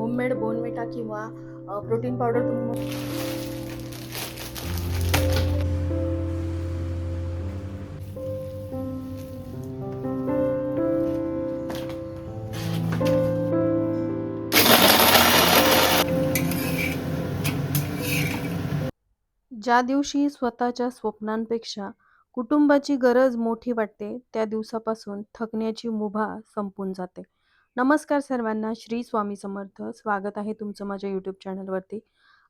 Homemade Bournvita किंवा protein powder तुम्ही ज्या दिवशी स्वतःच्या स्वप्नांपेक्षा कुटुंबाची गरज मोठी वाटते, त्या दिवसापासून थकण्याची मुभा संपून जाते. नमस्कार सर्वांना, श्री स्वामी समर्थ. स्वागत आहे तुमचं माझ्या यूट्यूब चॅनलवरती.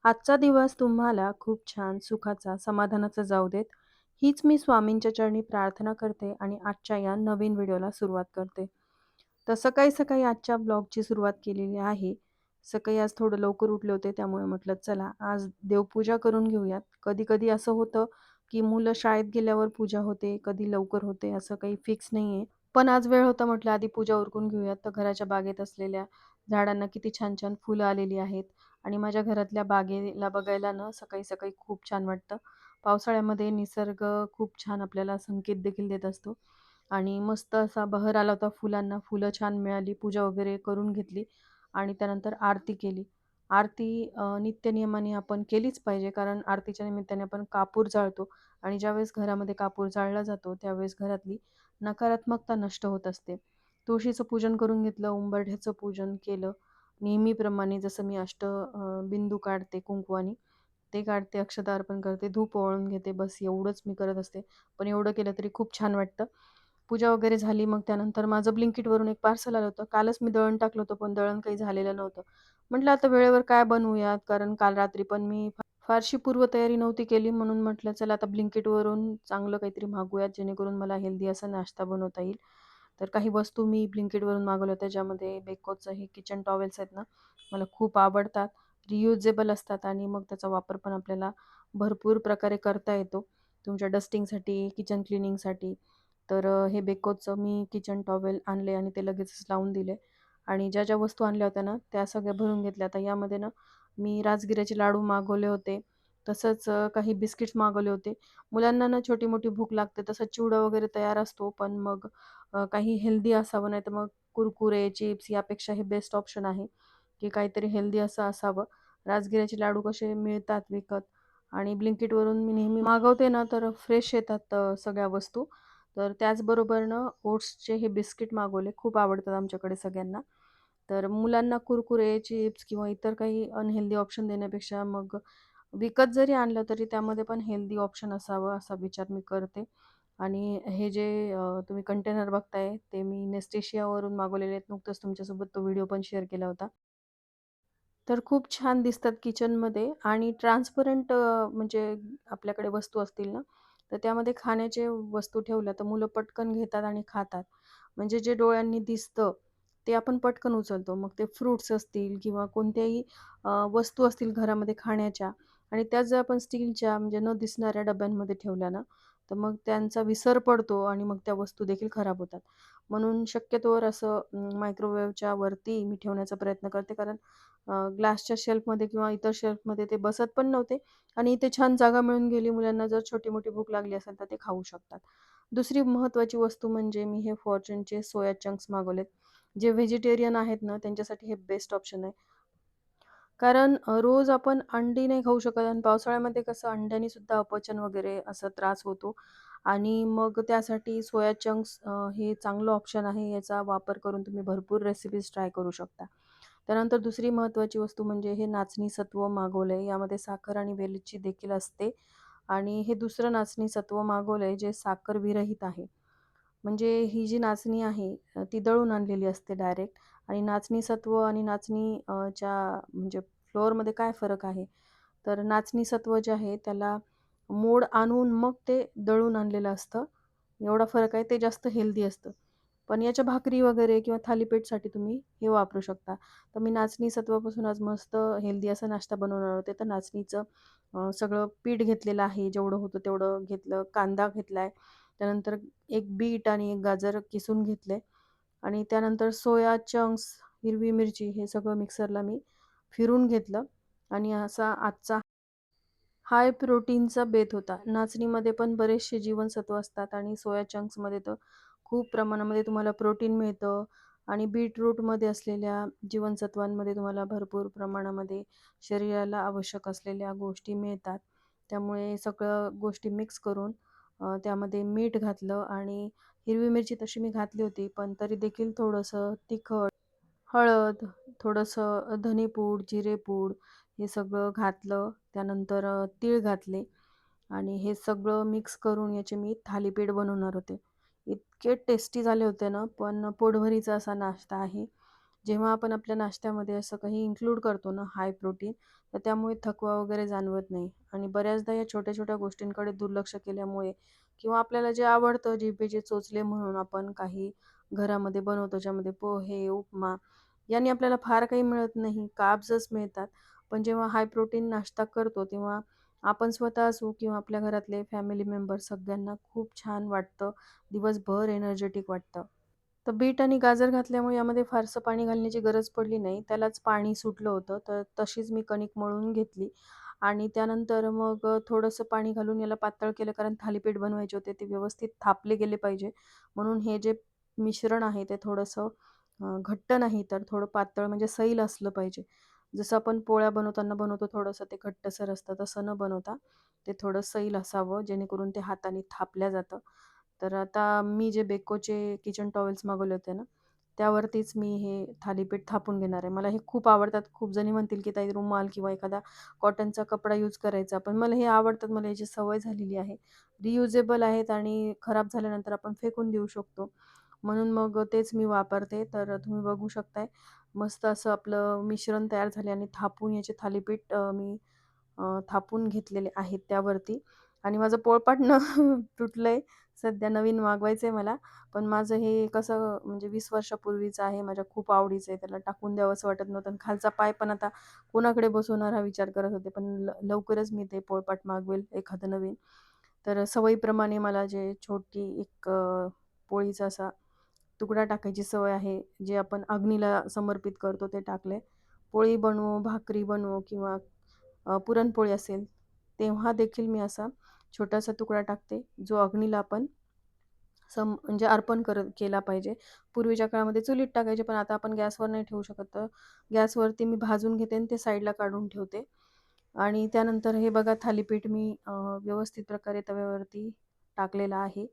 आजचा दिवस तुम्हाला खूप छान, सुखाचा, समाधानाचा जाऊ देत. हीच मी स्वामींच्या चरणी प्रार्थना करते आणि आजच्या या नवीन व्हिडिओला सुरुवात करते. तर सकाळी सकाळी आजच्या ब्लॉगची सुरुवात केलेली आहे. सकाळी आज थोडं लवकर उठले होते, त्यामुळे म्हटलं चला आज देवपूजा करून घेऊयात. कधी कधी असं होतं की मुलं शाळेत गेल्यावर पूजा होते, कधी लवकर होते, असं काही फिक्स नाही आहे. पण आज वेळ होता, म्हटलं आधी पूजा उरकून घेऊयात. तर घराच्या बागेत असलेल्या झाडांना किती छान छान फुलं आलेली आहेत आणि माझ्या घरातल्या बागेला बघायला ना सकाळी सकाळी खूप छान वाटतं. पावसाळ्यामध्ये निसर्ग खूप छान आपल्याला संकेत देखील देत असतो आणि मस्त असा बहर आला होता फुलांना. फुलं छान मिळाली, पूजा वगैरे करून घेतली आणि त्यानंतर आरती केली. आरती नित्यनियमाने आपण केलीच पाहिजे, कारण आरतीच्या निमित्ताने आपण कापूर जाळतो आणि ज्यावेळेस घरामध्ये कापूर जाळला जातो त्यावेळेस घरातली नकारात्मकता नष्ट होत असते. तुळशीचं पूजन करून घेतलं, उंबरठ्याचं पूजन केलं. नेहमीप्रमाणे जसं मी बिंदू काढते कुंकवानी, ते काढते, अक्षता अर्पण करते, धूप ओवाळून घेते. बस एवढंच मी करत असते. पण एवढं केलं तरी खूप छान वाटतं. पूजा वगैरे झाली. मग त्यानंतर माझं Blinkitवरून एक पार्सल आलं होतं. कालच मी दळण टाकलं होतं, पण दळण काही झालेलं नव्हतं. म्हटलं आता वेळेवर काय बनवूयात, कारण काल रात्री पण मी फारशी पूर्वतयारी नव्हती केली, म्हणून म्हटलं चला आता Blinkitवरून चांगलं काहीतरी मागवूयात, जेणेकरून मला हेल्दी असा नाश्ता बनवता येईल. तर काही वस्तू मी Blinkitवरून मागवल्या होत्या, ज्यामध्ये बेकोचं हे किचन टॉवेल्स आहेत ना, मला खूप आवडतात. रियुजेबल असतात आणि मग त्याचा वापर पण आपल्याला भरपूर प्रकारे करता येतो, तुमच्या डस्टिंगसाठी, किचन क्लिनिंगसाठी. तर हे बेकोचं मी किचन टॉवेल आणले आणि ते लगेचच लावून दिले आणि ज्या ज्या वस्तू आणल्या होत्या ना त्या सगळ्या भरून घेतल्या. आता यामध्ये ना मी राजगिऱ्याचे लाडू मागवले होते, तसंच काही बिस्किट्स मागवले होते. मुलांना ना छोटी मोठी भूक लागते, तसं चिवडा वगैरे तयार असतो, पण मग काही हेल्दी असावं, नाही तर मग कुरकुरे, चिप्स यापेक्षा हे बेस्ट ऑप्शन आहे की काहीतरी हेल्दी असं असावं. राजगिऱ्याचे लाडू कसे मिळतात विकत आणि Blinkitवरून मी नेहमी मागवते ना, तर फ्रेश येतात सगळ्या वस्तू. तर त्याचबरोबरनं ओट्सचे हे बिस्किट मागवले, खूप आवडतात आमच्याकडे सगळ्यांना. तर मुलांना कुरकुरे, चिप्स किंवा इतर काही अनहेल्दी ऑप्शन देण्यापेक्षा मग विकत जरी आणलं तरी त्यामध्ये पण हेल्दी ऑप्शन असावं असा विचार मी करते. आणि हे जे तुम्ही कंटेनर बघताय ते मी नेस्टेशियावरून मागवलेले आहेत. नुकतंच तुमच्यासोबत तो व्हिडिओ पण शेअर केला होता. तर खूप छान दिसतात किचनमध्ये आणि ट्रान्सपरंट, म्हणजे आपल्याकडे वस्तू असतील ना, तर त्यामध्ये खाण्याचे वस्तू ठेवल्या तर मुलं पटकन घेतात आणि खातात. म्हणजे जे डोळ्यांनी दिसतं ते आपण पटकन उचलतो. मग ते फ्रुट्स असतील किंवा कोणत्याही वस्तू असतील घरामध्ये खाण्याच्या, आणि त्याच जर आपण स्टीलच्या म्हणजे न दिसणाऱ्या डब्यांमध्ये ठेवल्या ना, तर मग त्यांचा विसर पडतो आणि मग त्या वस्तू देखील खराब होतात. म्हणून शक्यतोवर असं मायक्रोवेव्हच्या वरती मी ठेवण्याचा प्रयत्न करते, कारण ग्लासच्या शेल्फमध्ये किंवा इतर शेल्फमध्ये ते बसत पण नव्हते आणि इथे छान जागा मिळून गेली. मुलांना जर छोटी मोठी भूक लागली असेल तर ते खाऊ शकतात. दुसरी महत्त्वाची वस्तू म्हणजे मी हे फॉर्च्यूनचे सोया चंक्स मागवलेत. जे व्हेजिटेरियन आहेत ना त्यांच्यासाठी हे बेस्ट ऑप्शन आहे. कारण रोज आपण अंडी नाही खाऊ शकत आणि पावसाळ्यामध्ये कसं अंड्यानी सुद्धा अपचन वगैरे असा त्रास होतो आणि मग त्यासाठी सोया चंक्स हे चांगलं ऑप्शन आहे. याचा वापर करून तुम्ही भरपूर रेसिपीज ट्राय करू शकता. त्यानंतर दुसरी महत्त्वाची वस्तू म्हणजे हे नाचणी सत्व मागवलं आहे. यामध्ये साखर आणि वेलची देखील असते आणि हे दुसरं नाचणी सत्व मागवलं आहे जे साखर विरहित आहे. म्हणजे ही जी नाचणी आहे ती दळून आणलेली असते डायरेक्ट. आणि नाचणी सत्व आणि नाचणी च्या म्हणजे फ्लोअरमध्ये काय फरक आहे, तर नाचणी सत्व जे आहे त्याला मोड आणून मग ते दळून आणलेलं असतं, एवढा फरक आहे. ते जास्त हेल्दी असतं. पण याच्या भाकरी वगैरे किंवा थालीपीठसाठी तुम्ही हे वापरू शकता. तर मी नाचणी सत्वापासून आज मस्त हेल्दी असा नाश्ता बनवणार होते. तर नाचणीचं सगळं पीठ घेतलेलं आहे, जेवढं होतं तेवढं घेतलं. कांदा घेतलाय, त्यानंतर एक बीट आणि एक गाजर किसून घेतले आणि त्यानंतर सोया चंक्स, हिरवी मिरची हे सगळं मिक्सरला मी फिरून घेतलं आणि असा आजचा हाय प्रोटीनचा बेत होता. नाचणीमध्ये पण बरेचसे जीवनसत्व असतात आणि सोया चंक्समध्ये तर खूप प्रमाणामध्ये तुम्हाला प्रोटीन मिळतं आणि बीटरूटमध्ये असलेल्या जीवनसत्वांमध्ये तुम्हाला भरपूर प्रमाणामध्ये शरीराला आवश्यक असलेल्या गोष्टी मिळतात. त्यामुळे सगळं गोष्टी मिक्स करून त्यामध्ये मीठ घातलं आणि हिरवी मिरची तशी मी घातली होती, पण तरी देखील थोडंसं तिखट, हळद, थोडंसं धनेपूड, जिरेपूड हे सगळं घातलं. त्यानंतर तीळ घातले आणि हे सगळं मिक्स करून याचे मी थालीपीठ बनवणार होते. इतके टेस्टी झाले होते ना, पण पोटभरीचा असा नाश्ता आहे. जेव्हा आपण आपल्या नाश्त्यामध्ये असं काही इन्क्लूड करतो ना हाय प्रोटीन, तर त्यामुळे थकवा वगैरे जाणवत नाही आणि बऱ्याचदा या छोट्या-छोट्या गोष्टींकडे दुर्लक्ष केल्यामुळे किंवा आपल्याला जे आवडतं जिभेचे चोचले म्हणून आपण काही घरामध्ये बनवतो, ज्यामध्ये पोहे, उपमा याने आपल्याला फार काही मिळत नाही, कार्ब्सच मिळतात. पण जेव्हा हाय प्रोटीन नाश्ता करतो, तेव्हा आपण स्वतः असू किंवा आपल्या घरातले फॅमिली मेंबर सगळ्यांना खूप छान वाटतं. दिवसभर एनर्जेटिक वाटतं. तर बीट आणि गाजर घातल्यामुळे यामध्ये फारसं पाणी घालण्याची गरज पडली नाही. त्यालाच पाणी सुटलं होतं. तर तशीच मी कणिक मळून घेतली आणि त्यानंतर मग थोडंसं पाणी घालून याला पातळ केलं, कारण थालीपीठ बनवायचे होते. ते व्यवस्थित थापले गेले पाहिजे. म्हणून हे जे मिश्रण आहे ते थोडंसं घट्ट नाही तर थोडं पातळ म्हणजे सैल असलं पाहिजे. जसं आपण पोळ्या बनवताना बनवतो थोडंसं ते घट्टसर असतं, तसं न बनवता ते थोडं सैल असावं, जेणेकरून ते हाताने थापल्या जातं. तर आता मी जे बेकोचे किचन टॉवेल्स मागवले होते ना, त्यावरतीच मी हे थालीपीठ थापून घेणार आहे. मला हे खूप आवडतात. खूप जणी म्हणतील, की ताई रुमाल किंवा एखादा कॉटनचा कपडा यूज करायचा. पण मला हे आवडतात. मला याची सवय झालेली आहे. रियुजेबल आहेत आणि खराब झाल्यानंतर आपण फेकून देऊ शकतो. म्हणून मग तेच मी वापरते. तर तुम्ही बघू शकताय. मस्त असं आपलं मिश्रण तयार झाले आणि थापून याचे थालीपीठ मी थापून घेतलेले आहेत त्यावरती आणि माझं पोळपाट न तुटलंय. सध्या नवीन मागवायचं आहे मला. पण माझं हे कसं म्हणजे 20 वर्षापूर्वीचं आहे. माझ्या खूप आवडीचं आहे. त्याला टाकून द्यावंसं वाटत नव्हतं आणि खालचा पाय पण आता कोणाकडे बसवणार हा विचार करत होते. पण लवकरच मी ते पोळपाट मागवेल एखादं नवीन. तर सवयीप्रमाणे मला जे छोटी एक पोळीचा असा तुकडा टाकायची सवय आहे. जे आपण अग्नीला समर्पित करतो ते टाकले. पोळी बनवो, भाकरी बनवो किंवा पुरणपोळी असेल, तेव्हा देखील मी असा छोटासा तुकडा टाकते, जो अग्नीला आपण म्हणजे अर्पण केला पाहिजे. पूर्वीच्या काळामध्ये चुलीत टाकायचे, पण आता आपण गॅसवर नाही ठेवू शकत. तर गॅसवरती मी भाजून घेते आणि ते साईडला काढून ठेवते. आणि त्यानंतर हे बघा थालीपीठ मी व्यवस्थित प्रकारे तव्यावरती टाकलेलं आहे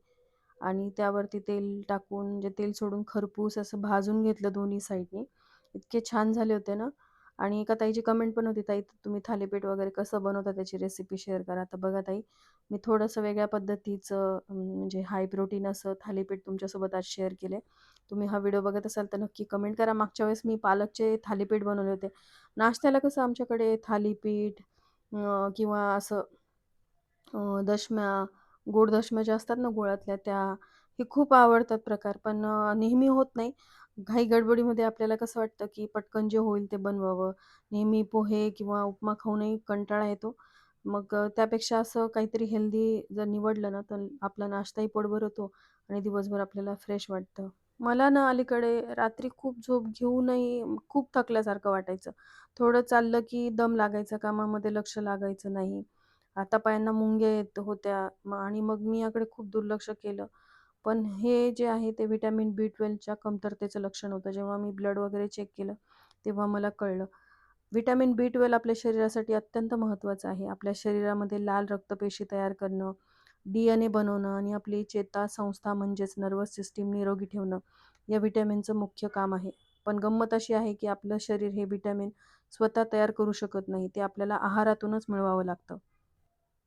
आणि त्यावरती तेल टाकून म्हणजे तेल सोडून खरपूस असं भाजून घेतलं दोन्ही साईडनी. इतके छान झाले होते ना आणि एका ताईची कमेंट पण होती, "ताई तुम्ही थालीपीठ वगैरे कसं बनवता त्याची रेसिपी शेअर करा." तर बघा ताई, मी थोडंसं वेगळ्या पद्धतीचं म्हणजे हाय प्रोटीन असं थालीपीठ तुमच्यासोबत आज शेअर केले. तुम्ही हा व्हिडिओ बघत असाल तर नक्की कमेंट करा. मागच्या वेळेस मी पालकचे थालीपीठ बनवले होते. नाश्त्याला कसं आमच्याकडे थालीपीठ किंवा असं दशम्या, गोड दशम्या ज्या असतात ना गुळातल्या त्या, हे खूप आवडतात प्रकार. पण नेहमी होत नाही. घाई गडबडीमध्ये आपल्याला कसं वाटतं, की पटकन जे होईल ते बनवावं. नेहमी पोहे किंवा उपमा खाऊनही कंटाळा येतो. मग त्यापेक्षा असं काहीतरी हेल्दी जर निवडलं ना, तर आपला नाश्ताही पोटभर होतो आणि दिवसभर आपल्याला फ्रेश वाटतं. मला ना अलीकडे रात्री खूप झोप घेऊनही खूप थकल्यासारखं वाटायचं. थोडं चाललं की दम लागायचा, कामामध्ये लक्ष लागायचं नाही. हातापायांना मुंग्या येत होत्या आणि मग मी याकडे खूप दुर्लक्ष केलं. पण हे जे आहे ते व्हिटॅमिन B12च्या कमतरतेचं लक्षण होतं. जेव्हा मी ब्लड वगैरे चेक केलं, तेव्हा मला कळलं. व्हिटॅमिन B12 आपल्या शरीरासाठी अत्यंत महत्त्वाचं आहे. आपल्या शरीरामध्ये लाल रक्तपेशी तयार करणं, DNA बनवणं आणि आपली चेतासंस्था म्हणजेच नर्व्हस सिस्टीम निरोगी ठेवणं, या व्हिटॅमिनचं मुख्य काम आहे. पण गंमत अशी आहे, की आपलं शरीर हे व्हिटॅमिन स्वतः तयार करू शकत नाही. ते आपल्याला आहारातूनच मिळवावं लागतं.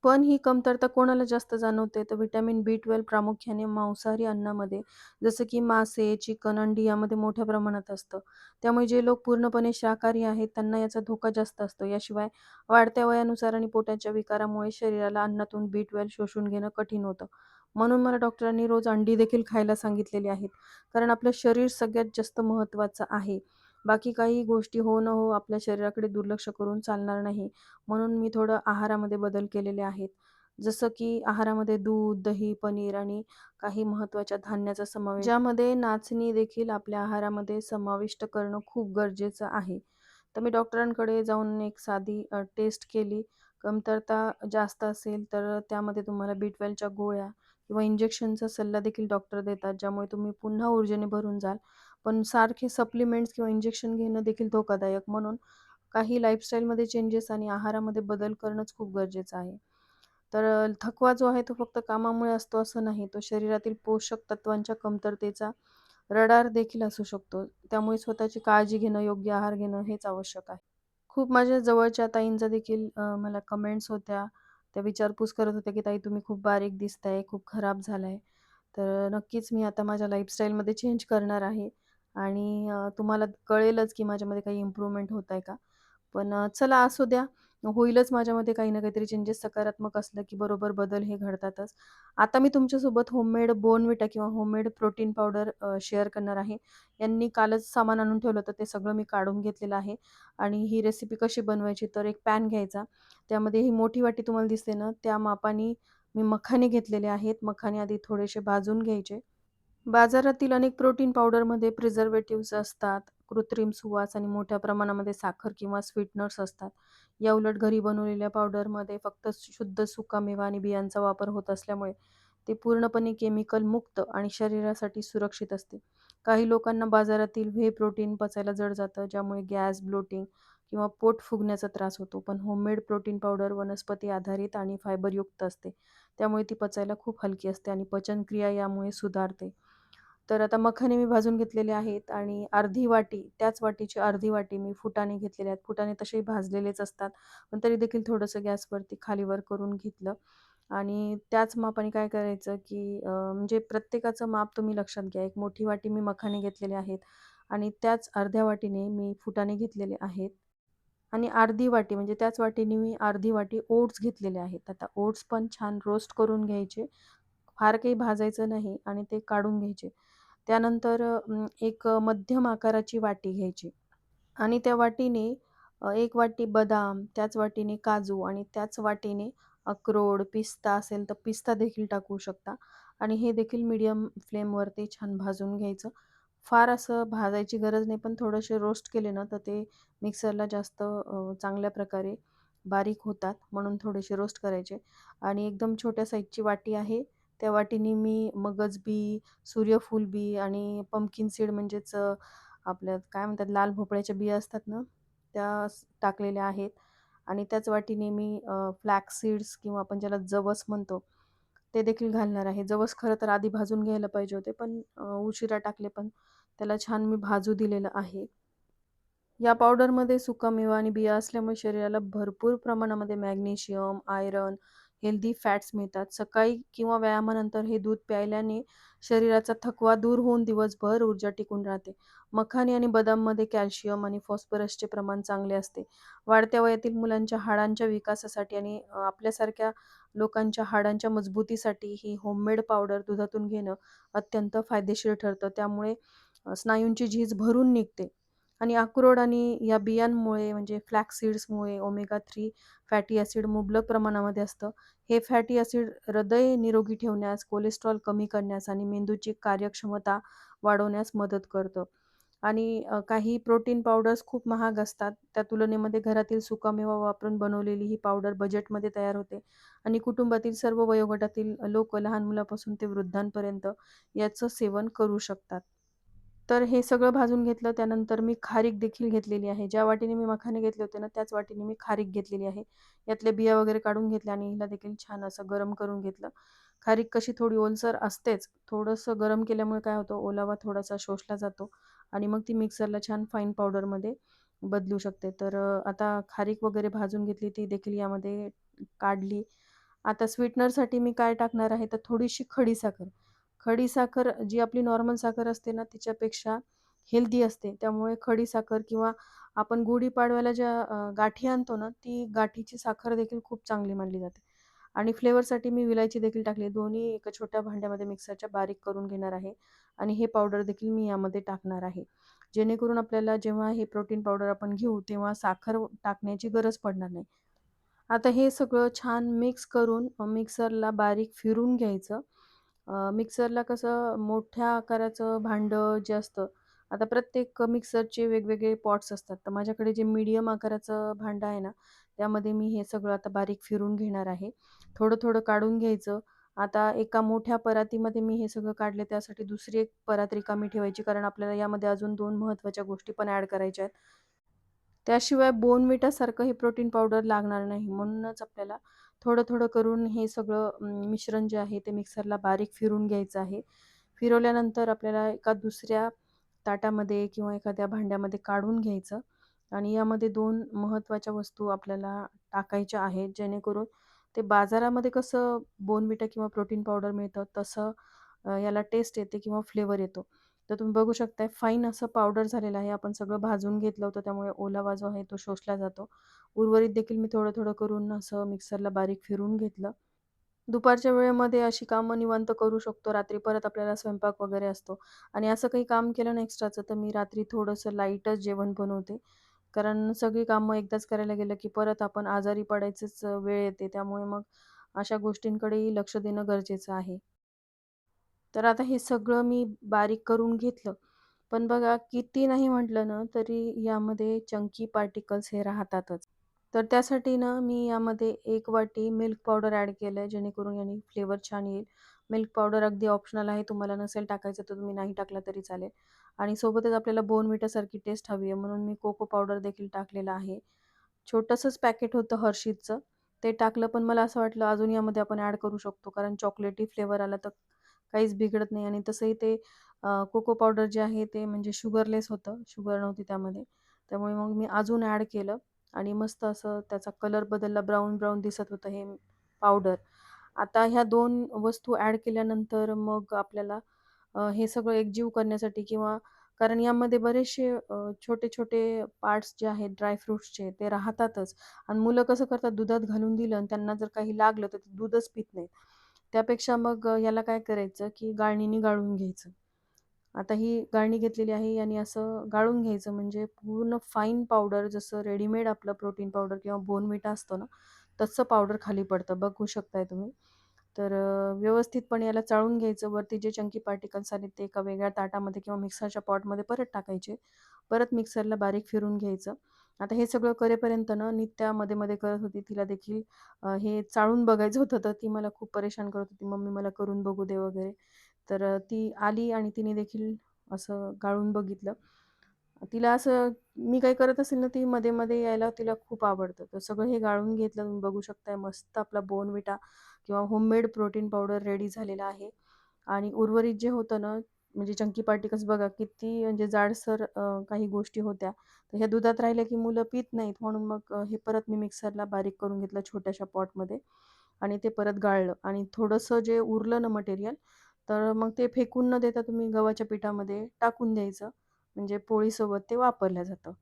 पण ही कमतरता कोणाला जास्त जाणवते तर व्हिटॅमिन B12 प्रामुख्याने मांसाहारी अन्नामध्ये जसं की मासे, चिकन, अंडी यामध्ये मोठ्या प्रमाणात असतं. त्यामुळे जे लोक पूर्णपणे शाकाहारी आहेत त्यांना याचा धोका जास्त असतो. याशिवाय वाढत्या वयानुसार आणि पोटाच्या विकारामुळे शरीराला अन्नातून B12 शोषून घेणं कठीण होतं. म्हणून मला डॉक्टरांनी रोज अंडी देखील खायला सांगितलेली आहेत. कारण आपलं शरीर सगळ्यात जास्त महत्त्वाचं आहे. बाकी काही गोष्टी हो न हो आपल्या शरीराकडे दुर्लक्ष करून चालणार नाही. म्हणून मी थोडं आहारामध्ये बदल केलेले आहेत. जसं की आहारामध्ये दूध, दही, पनीर आणि काही महत्त्वाच्या धान्याचा समावेश ज्यामध्ये नाचणी देखील आपल्या आहारामध्ये समाविष्ट करणं खूप गरजेचं आहे. तर मी डॉक्टरांकडे जाऊन एक साधी टेस्ट केली. कमतरता जास्त असेल तर त्यामध्ये तुम्हाला B12च्या गोळ्या किंवा इंजेक्शनचा सल्ला देखील डॉक्टर देतात, ज्यामुळे तुम्ही पुन्हा ऊर्जेने भरून जाल. पण सारखे सप्लिमेंट्स किंवा इंजेक्शन घेणं देखील धोकादायक. म्हणून काही लाईफस्टाईलमध्ये चेंजेस आणि आहारामध्ये बदल करणंच खूप गरजेचं आहे. तर थकवा जो आहे तो फक्त कामामुळे असतो असं नाही. तो शरीरातील पोषक तत्वांच्या कमतरतेचा रडार देखील असू शकतो. त्यामुळे स्वतःची काळजी घेणं, योग्य आहार घेणं हेच आवश्यक आहे. खूप माझ्या जवळच्या ताईंचा देखील मला कमेंट्स होत्या. त्या विचारपूस करत होत्या, की "ताई तुम्ही खूप बारीक दिसताय, खूप खराब झालाय." तर नक्कीच मी आता माझ्या लाईफस्टाईलमध्ये चेंज करणार आहे आणि तुम्हाला कळेलच, की माझ्यामध्ये काही इम्प्रूव्हमेंट होत आहे का? पण चला असू द्या. होईलच माझ्यामध्ये काही ना काहीतरी चेंजेस सकारात्मक असलं, की बरोबर बदल हे घडतातच. आता मी तुमच्यासोबत होममेड बोर्नव्हिटा किंवा होममेड प्रोटीन पावडर शेअर करणार आहे. यांनी कालच सामान आणून ठेवलं होतं, ते सगळं मी काढून घेतलेलं आहे आणि ही रेसिपी कशी बनवायची, तर एक पॅन घ्यायचा. त्यामध्ये ही मोठी वाटी तुम्हाला दिसते ना, त्या मापाने मी मखाने घेतलेले आहेत. मखाने आधी थोडेसे भाजून घ्यायचे. बाजारातील अनेक प्रोटीन पावडरमध्ये प्रिझर्व्हेटिव्हज असतात, कृत्रिम सुवास आणि मोठ्या प्रमाणामध्ये साखर किंवा स्वीटनर्स असतात. याउलट घरी बनवलेल्या पावडरमध्ये फक्त शुद्ध सुकामेवा आणि बियांचा वापर होत असल्यामुळे ते पूर्णपणे केमिकल मुक्त आणि शरीरासाठी सुरक्षित असते. काही लोकांना बाजारातील व्हे प्रोटीन पचायला जड जातं, ज्यामुळे गॅस, ब्लोटिंग किंवा पोट फुगण्याचा त्रास होतो. पण होममेड प्रोटीन पावडर वनस्पती आधारित आणि फायबरयुक्त असते. त्यामुळे ती पचायला खूप हलकी असते आणि पचनक्रिया यामुळे सुधारते. तर आता मखाने मी भाजून घेतलेले आहेत आणि अर्धी वाटी, त्याच वाटीची अर्धी वाटी मी फुटाणे घेतलेले आहेत. फुटाणे तसेही भाजलेलेच असतात, पण तरी देखील थोडंसं गॅसवरती खालीवर करून घेतलं आणि त्याच मापाने काय करायचं, की म्हणजे प्रत्येकाचं माप तुम्ही लक्षात घ्या. एक मोठी वाटी मी मखाने घेतलेले आहेत आणि त्याच अर्ध्या वाटीने मी फुटाणे घेतलेले आहेत आणि अर्धी वाटी म्हणजे त्याच वाटीने मी अर्धी वाटी ओट्स घेतलेले आहेत. आता ओट्स पण छान रोस्ट करून घ्यायचे. फार काही भाजायचं नाही आणि ते काढून घ्यायचे. त्यानंतर एक मध्यम आकाराची वाटी घ्यायची आणि त्या वाटीने 1 वाटी बदाम, त्याच वाटीने काजू आणि त्याच वाटीने अक्रोड, पिस्ता असेल तर पिस्ता देखील टाकू शकता आणि हे देखील मीडियम फ्लेमवरती छान भाजून घ्यायचं. फार असं भाजायची गरज नाही, पण थोडेसे रोस्ट केले ना, तर ते मिक्सरला जास्त चांगल्या प्रकारे बारीक होतात, म्हणून थोडेसे रोस्ट करायचे आणि एकदम छोट्या साईजची वाटी आहे. त्या वाटीने मी मगज बी, सूर्यफूल बी आणि पंपकिन सीड म्हणजेच आपल्या काय म्हणतात लाल भोपळ्याच्या बिया असतात ना, त्या टाकलेल्या आहेत आणि त्याच वाटीने मी फ्लॅक्स सीड्स किंवा आपण ज्याला जवस म्हणतो, ते देखील घालणार आहे. जवस खरं तर आधी भाजून घ्यायला पाहिजे होते, पण उशिरा टाकले, पण त्याला छान मी भाजू दिलेलं आहे. या पावडरमध्ये सुकामेवा आणि बिया असल्यामुळे शरीराला भरपूर प्रमाणामध्ये मॅग्नेशियम, आयर्न, हेल्दी फॅट्स मिळतात. सकाळी किंवा व्यायामानंतर हे दूध प्यायल्याने शरीराचा थकवा दूर होऊन दिवसभर ऊर्जा टिकून राहते. मखाने आणि बदाममध्ये कॅल्शियम आणि फॉस्फरसचे प्रमाण चांगले असते. वाढत्या वयातील मुलांच्या हाडांच्या विकासासाठी आणि आपल्यासारख्या लोकांच्या हाडांच्या मजबूतीसाठी ही होममेड पावडर दुधातून घेणं अत्यंत फायदेशीर ठरतं. त्यामुळे स्नायूंची झीज भरून निघते. आणि अक्रोड आणि या बियांमुळे म्हणजे फ्लॅक्स सीड्समुळे ओमेगा 3 फॅटी ॲसिड मुबलक प्रमाणामध्ये असतं. हे फॅटी ॲसिड हृदय निरोगी ठेवण्यास, कोलेस्ट्रॉल कमी करण्यास आणि मेंदूची कार्यक्षमता वाढवण्यास मदत करतं. आणि काही प्रोटीन पावडर्स खूप महाग असतात. त्या तुलनेमध्ये घरातील सुकामेवा वापरून बनवलेली ही पावडर बजेटमध्ये तयार होते आणि कुटुंबातील सर्व वयोगटातील लोकं लहान मुलापासून ते वृद्धांपर्यंत याचं सेवन करू शकतात. तर हे सगळं भाजून घेतलं. त्यानंतर मी खारीक देखील घेतलेली आहे. ज्या वाटीने मी मखाने घेतले होते ना, त्याच वाटीने मी खारीक घेतलेली आहे. यातल्या बिया वगैरे काढून घेतल्या आणि हिला देखील छान असं गरम करून घेतलं. खारीक कशी थोडी ओलसर असतेच. थोडंसं गरम केल्यामुळे काय होतं, ओलावा थोडासा शोषला जातो आणि मग ती मिक्सरला छान फाईन पावडरमध्ये बदलू शकते. तर आता खारीक वगैरे भाजून घेतली, ती देखील यामध्ये काढली. आता स्वीटनरसाठी मी काय टाकणार आहे, तर थोडीशी खडीसाखर. खडीसाखर जी आपली नॉर्मल साखर असते ना, तिच्यापेक्षा हेल्दी असते. त्यामुळे खडीसाखर किंवा आपण गुढीपाडव्याला ज्या गाठी आणतो ना, ती गाठीची साखर देखील खूप चांगली मानली जाते. आणि फ्लेवरसाठी मी विलायची देखील टाकली. दोन्ही एका छोट्या भांड्यामध्ये मिक्सरच्या बारीक करून घेणार आहे आणि हे पावडर देखील मी यामध्ये टाकणार आहे. जेणेकरून आपल्याला जेव्हा हे प्रोटीन पावडर आपण घेऊ, तेव्हा साखर टाकण्याची गरज पडणार नाही. आता हे सगळं छान मिक्स करून मिक्सरला बारीक फिरून घ्यायचं. मिक्सरला कसं मोठ्या आकाराचं भांडं जे असतं, आता प्रत्येक मिक्सरचे वेगवेगळे पॉट्स असतात. तर माझ्याकडे जे मीडियम आकाराचं भांडं आहे ना, त्यामध्ये मी हे सगळं आता बारीक फिरून घेणार आहे. थोडं-थोडं काढून घ्यायचं आता एका मोठ्या परातीमध्ये मी हे सगळं काढले, त्यासाठी दुसरी एक परात रिकामी ठेवायची, कारण आपल्याला यामध्ये अजून 2 महत्त्वाच्या गोष्टी पण ॲड करायच्या आहेत. त्याशिवाय बोर्नव्हिटासारखं हे प्रोटीन पावडर लागणार नाही. म्हणूनच आपल्याला थोडं-थोडं करून हे सगळं मिश्रण जे आहे ते मिक्सरला बारीक फिरून घ्यायचं आहे. फिरवल्यानंतर आपल्याला एका दुसऱ्या ताटामध्ये किंवा एखाद्या भांड्यामध्ये काढून घ्यायचं आणि यामध्ये 2 महत्त्वाच्या वस्तू आपल्याला टाकायच्या आहेत, जेणेकरून ते बाजारामध्ये कसं बोर्नव्हिटा किंवा प्रोटीन पावडर मिळतं तसं याला टेस्ट येते किंवा फ्लेवर येतो. तर तुम्ही बघू शकताय फाईन असं पावडर झालेलं आहे. आपण सगळं भाजून घेतलं होतं, त्यामुळे ओलावा जो आहे तो शोषला जातो. उर्वरित देखील मी थोडं-थोडं करून असं मिक्सरला बारीक फिरवून घेतलं. दुपारच्या वेळेमध्ये अशी कामं निवांत करू शकतो. रात्री परत आपल्याला स्वयंपाक वगैरे असतो आणि असं काही काम केलं ना एक्स्ट्राचं, तर मी रात्री थोडंसं लाईटच जेवण बनवते. कारण सगळी कामं एकदाच करायला गेलं, की परत आपण आजारी पडायचीच वेळ येते. त्यामुळे मग अशा गोष्टींकडेही लक्ष देणं गरजेचं आहे. तर आता हे सगळं मी बारीक करून घेतलं. पण बघा किती नाही म्हटलं ना, तरी यामध्ये चंकी पार्टिकल्स हे राहतातच. तर त्यासाठी ना मी यामध्ये 1 वाटी मिल्क पावडर ॲड केलंय, जेणेकरून याने फ्लेवर छान येईल. मिल्क पावडर अगदी ऑप्शनल आहे. तुम्हाला नसेल टाकायचं तर तुम्ही नाही टाकला तरी चालेल. आणि सोबतच आपल्याला बोर्नव्हिटासारखी टेस्ट हवी आहे, म्हणून मी कोको पावडर देखील टाकलेलं आहे. छोटंसंच पॅकेट होतं हर्षीजचं. ते टाकलं, पण मला असं वाटलं अजून यामध्ये आपण ॲड करू शकतो, कारण चॉकलेटी फ्लेवर आला तर काहीच बिघडत नाही आणि तसंही ते कोको पावडर जे आहे ते म्हणजे शुगरलेस होतं, शुगर नव्हती त्यामध्ये. त्यामुळे मग मी अजून ॲड केलं आणि मस्त असं त्याचा कलर बदलला, ब्राऊन-ब्राऊन दिसत होतं हे पावडर. आता ह्या 2 वस्तू ॲड केल्यानंतर मग आपल्याला हे सगळं एकजीव करण्यासाठी किंवा कारण यामध्ये बरेचसे छोटे-छोटे पार्ट्स जे आहेत ड्रायफ्रुट्सचे ते राहतातच आणि मुलं कसं करतात दुधात घालून दिलं आणि त्यांना जर काही लागलं तर ते दूधच पीत नाहीत. त्यापेक्षा मग याला काय करायचं, की गाळणीने गाळून घ्यायचं. आता ही गाळणी घेतलेली आहे याने असं गाळून घ्यायचं, म्हणजे पूर्ण फाईन पावडर जसं रेडीमेड आपलं प्रोटीन पावडर किंवा बोर्नव्हिटा असतो ना, तसं पावडर खाली पडतं. बघू शकताय तुम्ही. तर व्यवस्थितपणे याला चाळून घ्यायचं. वरती जे चंकी पार्टिकल्स आले ते एका वेगळ्या ताटामध्ये किंवा मिक्सरच्या पॉटमध्ये परत टाकायचे. परत मिक्सरला बारीक फिरून घ्यायचं. आता हे सगळं करेपर्यंत ना नित्या मध्ये-मध्ये करत होती. तिला देखील हे चाळून बघायचं होतं, तर ती मला खूप परेशान करत होती. "मम्मी मला करून बघू दे" वगैरे. तर ती आली आणि तिने देखील असं गाळून बघितलं. तिला असं मी काही करत असेल ना, ती मध्ये-मध्ये यायला तिला खूप आवडतं. तर सगळं हे गाळून घेतलं. तुम्ही बघू शकताय मस्त आपला बोर्नव्हिटा किंवा होममेड प्रोटीन पावडर रेडी झालेला आहे. आणि उर्वरित जे होतं ना, म्हणजे चंकी पार्टिकल्स बघा किती म्हणजे जाडसर काही गोष्टी होत्या. तर ह्या दुधात राहिल्या की मुलं पीत नाहीत, म्हणून मग हे परत मी मिक्सरला बारीक करून घेतलं छोट्याशा पॉटमध्ये आणि ते परत गाळलं आणि थोडंसं जे उरलं ना मटेरियल, तर मग ते फेकून न देता तुम्ही गव्हाच्या पिठामध्ये टाकून द्यायचं. म्हणजे पोळीसोबत ते वापरलं जातं.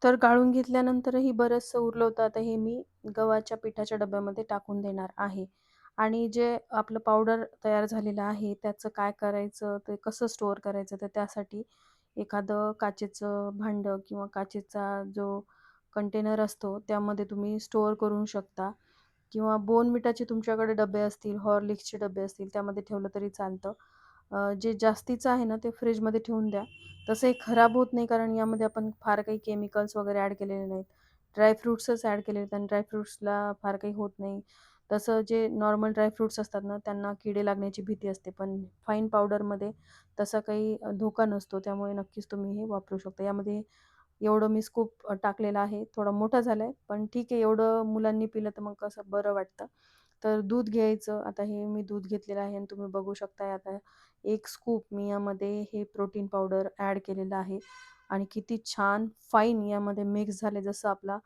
तर गाळून घेतल्यानंतरही बरचसं उरलं होतं. आता हे मी गव्हाच्या पिठाच्या डब्यामध्ये टाकून देणार आहे. आणि जे आपलं पावडर तयार झालेलं आहे, त्याचं काय करायचं, ते कसं स्टोअर करायचं, तर त्यासाठी एखादं काचेचं भांडं किंवा काचेचा जो कंटेनर असतो, त्यामध्ये तुम्ही स्टोअर करू शकता किंवा बोर्नव्हिटाचे तुमच्याकडे डबे असतील, हॉर्लिक्सचे डबे असतील, त्यामध्ये ठेवलं तरी चालतं. जे जास्तीचं आहे ना, ते फ्रिजमध्ये ठेवून द्या. तसंही खराब होत नाही, कारण यामध्ये आपण फार काही केमिकल्स वगैरे ॲड केलेले नाहीत. ड्रायफ्रुट्सच ॲड केलेले आहेत आणि ड्रायफ्रुट्सला फार काही होत नाही. तसं जे नॉर्मल ड्रायफ्रुट्स असतात ना, त्यांना किडे लागण्याची भीती असते. पण फाईन पावडरमध्ये तसा काही धोका नसतो. त्यामुळे नक्कीच तुम्ही हे वापरू शकता. यामध्ये एवढं मी स्कूप टाकलेलं आहे. थोडा मोठा झालाय, पण ठीक आहे. एवढं मुलांनी पिलं तर मग कसं बरं वाटतं. तर दूध घ्यायचं. आता हे मी दूध घेतलेलं आहे आणि तुम्ही बघू शकताय आता 1 स्कूप मी यामध्ये हे प्रोटीन पावडर ॲड केलेलं आहे आणि किती छान फाईन यामध्ये मिक्स झाले. जसं आपला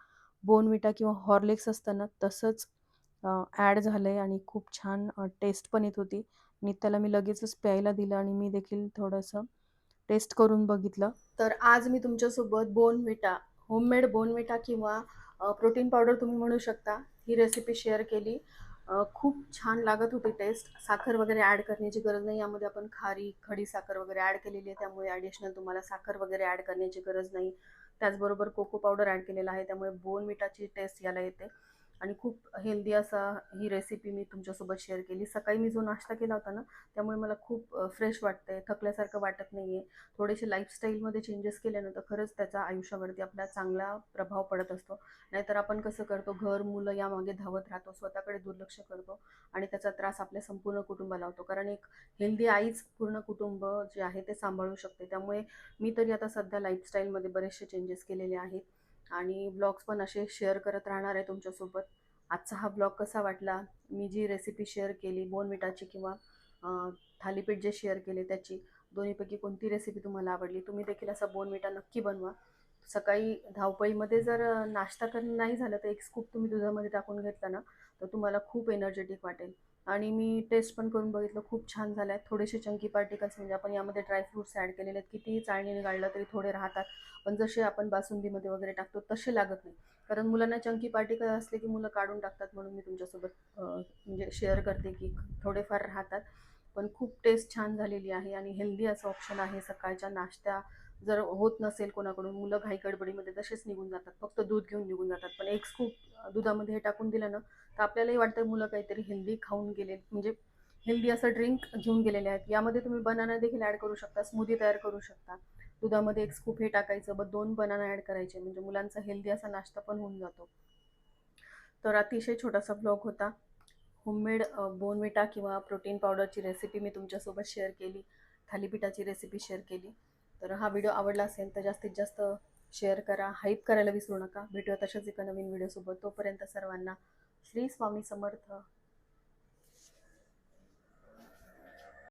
बोर्नव्हिटा किंवा हॉर्लिक्स असतं ना, तसंच ॲड झालंय आणि खूप छान टेस्ट पण येत होती. आणि त्याला मी लगेचच प्यायला दिलं आणि मी देखील थोडंसं टेस्ट करून बघितलं. तर आज मी तुमच्यासोबत बोर्नव्हिटा, होममेड बोर्नव्हिटा किंवा प्रोटीन पावडर तुम्ही म्हणू शकता, ही रेसिपी शेअर केली. खूप छान लागत होती टेस्ट. साखर वगैरे ॲड करण्याची गरज नाही. यामध्ये आपण खारी, खडी साखर वगैरे ॲड केलेली आहे. त्यामुळे ॲडिशनल तुम्हाला साखर वगैरे ॲड करण्याची गरज नाही. त्याचबरोबर कोको पावडर ॲड केलेला आहे. त्यामुळे बोर्नव्हिटाची टेस्ट याला येते. आणि खूप हेल्दी असा ही रेसिपी मी तुमच्यासोबत शेअर केली. सकाळी मी जो नाश्ता केला होता ना, त्यामुळे मला खूप फ्रेश वाटतंय, थकल्यासारखं वाटत नाही आहे. थोडेसे लाईफस्टाईलमध्ये चेंजेस केले ना, तर खरंच त्याचा आयुष्यावरती आपला चांगला प्रभाव पडत असतो. नाहीतर आपण कसं करतो, घर, मुलं यामागे धावत राहतो, स्वतःकडे दुर्लक्ष करतो आणि त्याचा त्रास आपल्या संपूर्ण कुटुंबाला होतो. कारण एक हेल्दी आईच पूर्ण कुटुंब जे आहे ते सांभाळू शकते. त्यामुळे मी तरी आता सध्या लाईफस्टाईलमध्ये बरेचसे चेंजेस केलेले आहेत आणि ब्लॉग्स पण असे शेअर करत राहणार आहे तुमच्यासोबत. आजचा हा ब्लॉग कसा वाटला, मी जी रेसिपी शेअर केली बोर्नव्हिटाची किंवा थालीपीठ जे शेअर केले त्याची, दोन्हीपैकी कोणती रेसिपी तुम्हाला आवडली? तुम्ही देखील असा बोर्नव्हिटा नक्की बनवा. सकाळी धावपळीमध्ये जर नाश्ता करणं नाही झालं तर एक स्कूप तुम्ही दुधामध्ये टाकून घेतला ना, तर तुम्हाला खूप एनर्जेटिक वाटेल. आणि मी टेस्ट पण करून बघितलं, खूप छान झालं आहे. थोडेसे चंकी पार्टिकल्स म्हणजे आपण यामध्ये ड्रायफ्रुट्स ॲड केलेले आहेत, कितीही चाळणीने गाळलं तरी थोडे राहतात, पण जसे आपण बासुंदीमध्ये वगैरे टाकतो तसे लागत नाही. कारण मुलांना चंकी पार्टिकल असले की मुलं काढून टाकतात, म्हणून मी तुमच्यासोबत म्हणजे शेअर करते की थोडेफार राहतात. पण खूप टेस्ट छान झालेली आहे आणि हेल्दी असं ऑप्शन आहे. सकाळच्या नाश्ता जर होत नसेल कोणाकडून, मुलं घाई गडबडीमध्ये तसेच निघून जातात, फक्त दूध घेऊन निघून जातात, पण एक स्कूप दुधामध्ये हे टाकून दिलं ना, तर आपल्यालाही वाटतं मुलं काहीतरी हेल्दी खाऊन गेले, म्हणजे हेल्दी असं ड्रिंक घेऊन गेलेले आहेत. यामध्ये तुम्ही बनाना देखील ॲड करू शकता, स्मूदी तयार करू शकता. दुधामध्ये एक स्कूप हे टाकायचं, 2 बनाना ॲड करायचे, म्हणजे मुलांचा हेल्दी असा नाश्ता पण होऊन जातो. तर अतिशय छोटासा ब्लॉग होता. होममेड बोर्नव्हिटा किंवा प्रोटीन पावडरची रेसिपी मी तुमच्यासोबत शेअर केली. थालीपीठाची रेसिपी शेअर केली. तर हा व्हिडिओ आवडला असेल तर जास्तीत जास्त शेअर करा, हाईप करायला विसरू नका. भेटूया तशाच एका नवीन व्हिडिओसोबत. तोपर्यंत सर्वांना श्री स्वामी समर्थ.